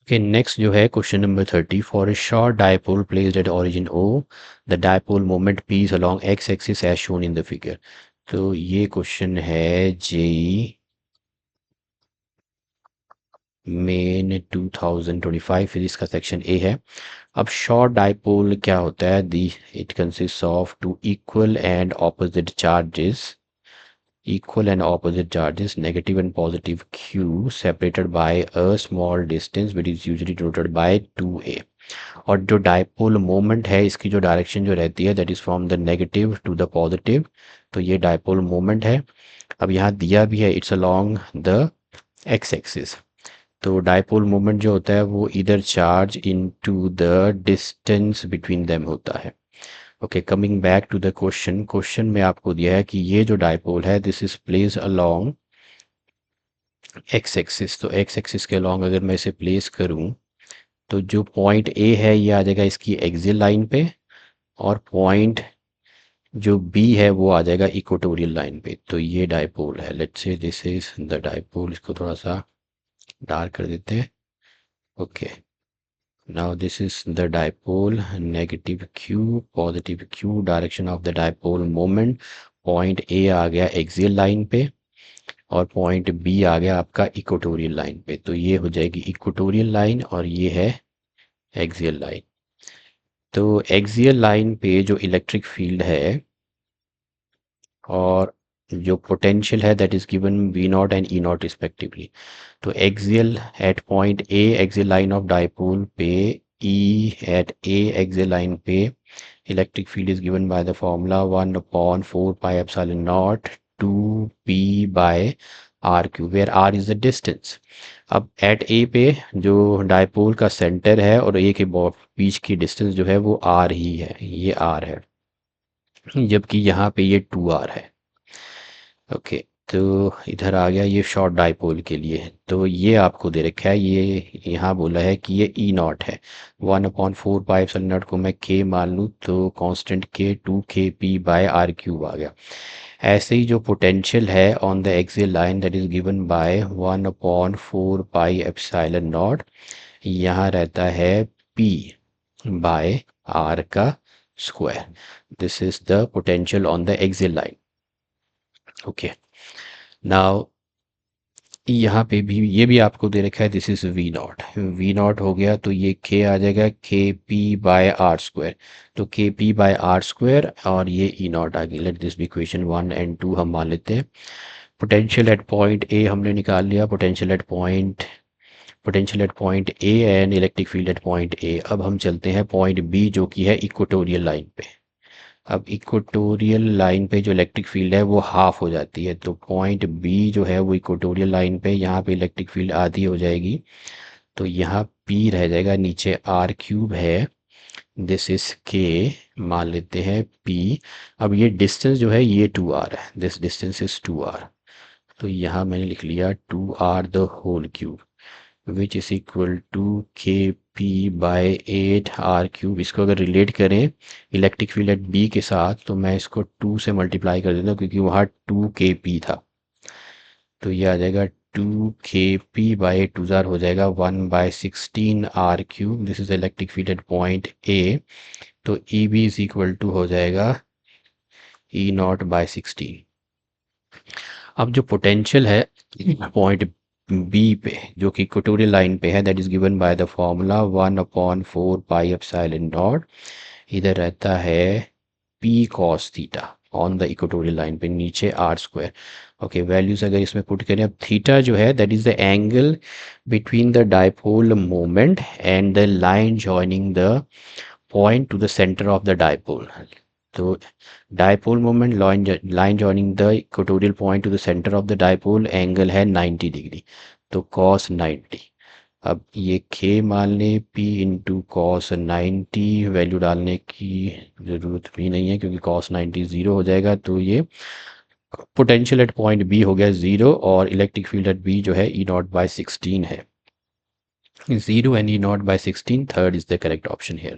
Okay, next जो है question number 30। For a short dipole placed at origin O, the dipole moment P is along X axis as shown in the figure. तो ये question है JEE main 2025 physics का section A है। अब short dipole क्या होता है? The it consist of two equal and opposite charges, negative and positive q, separated by a small distance which is usually denoted by 2a। और जो dipole moment है इसकी जो डायरेक्शन जो रहती है that is from the negative to the positive. तो ये डायपोल मोमेंट है। अब यहाँ दिया भी है it's along the X axis. तो डायपोल मोमेंट जो होता है वो इधर charge into the distance between them होता है। Okay, coming back to the question. Question में आपको दिया है कि ये जो डायपोल है this is place along X axis. तो एक्स एक्सिस के अलोंग अगर मैं इसे प्लेस करूं तो जो पॉइंट ए है ये आ जाएगा इसकी एक्सियल लाइन पे, और पॉइंट जो बी है वो आ जाएगा इक्वेटोरियल लाइन पे। तो ये डायपोल है। Let's say this is the dipole. इसको थोड़ा सा डार्क कर देते हैं। Okay, now this is the dipole, negative q positive q, direction of the dipole moment. Point A आ गया एक्सियल लाइन पे और पॉइंट बी आ गया आपका इक्वेटोरियल लाइन पे। तो ये हो जाएगी इक्वेटोरियल लाइन और ये है एक्सियल लाइन। तो एक्सियल लाइन पे जो इलेक्ट्रिक फील्ड है और जो पोटेंशियल है that is given V naught and E naught respectively. तो axial at point A axial line of dipole पे, E at A axial line पे electric field is given by the formula 1/4 pi epsilon naught 2p by r q, where r is the distance. अब at A पे जो dipole का centre है और ए के बीच की डिस्टेंस जो है वो आर ही है, ये आर है, जबकि यहाँ पे ये 2r है। ओके, तो इधर आ गया ये शॉर्ट डाइपोल के लिए। तो ये आपको दे रखा है, ये यहाँ बोला है कि ये ई नॉट है। 1/4 पाई एप्सिलॉन नॉट को मैं के मान लूँ तो कांस्टेंट के 2kp बाय आर क्यूब आ गया। ऐसे ही जो पोटेंशियल है on the axial line that is given bye 1/4 pi epsilon not, यहाँ रहता है p बाय r का square. This is the potential on the axial line. Okay, now यहाँ पे भी ये भी आपको दे रखा है दिस इज वी नॉट हो गया तो ये के आ जाएगा के पी बाय आर स्क्वायर। तो के पी बाय आर स्क्वायर और ये ई नॉट आ गई। Let this be equation 1 and 2 हम मान लेते हैं। पोटेंशियल एट पॉइंट ए हमने निकाल लिया, potential at point A and electric field at point ए। अब हम चलते हैं पॉइंट बी जो कि है इक्वेटोरियल लाइन पे। अब इक्वेटोरियल लाइन पे जो इलेक्ट्रिक फील्ड है वो हाफ हो जाती है। तो पॉइंट बी जो है वो इक्वेटोरियल लाइन पे, यहाँ पे इलेक्ट्रिक फील्ड आधी हो जाएगी। तो यहाँ पी रह जाएगा, नीचे आर क्यूब है, दिस इज के मान लेते हैं पी। अब ये डिस्टेंस जो है ये 2r है, दिस डिस्टेंस इज 2r। तो यहाँ मैंने लिख लिया 2r the whole cube which is equal to K P by 8r cube. इसको अगर रिलेट करें इलेक्ट्रिक फील्ड एट बी के साथ तो मैं इसको 2 से मल्टीप्लाई कर देता हूँ क्योंकि वहाँ 2kp था। तो ये आ जाएगा 2kp बाय 2r हो जाएगा 1/16r cube. This is electric field at point A. तो E B is equal to हो जाएगा ई नॉट बाय 16। अब जो पोटेंशियल है पॉइंट बी पे जो कि इक्वेटोरियल लाइन पे है that is given by the formula 1/4 pi epsilon not, इधर रहता है P cos theta on the equatorial line पे, नीचे आर स्क्वायर। ओके, वैल्यूज अगर इसमें पुट करें, अब थीटा जो है that is the angle between the dipole moment and the line joining the point to the centre of the dipole. तो dipole moment line joining the equatorial point to the centre of the dipole angle है 90 degree. तो cos 90। अब ये के मान लें p into cos 90, value डालने की ज़रूरत भी नहीं है क्योंकि कॉस 90 ज़ीरो हो जाएगा। तो ये पोटेंशियल एट पॉइंट बी हो गया ज़ीरो और इलेक्ट्रिक फील्ड एट बी जो है ई नॉट बाय 16 है। 0 and E0 by 16, third is the correct option here.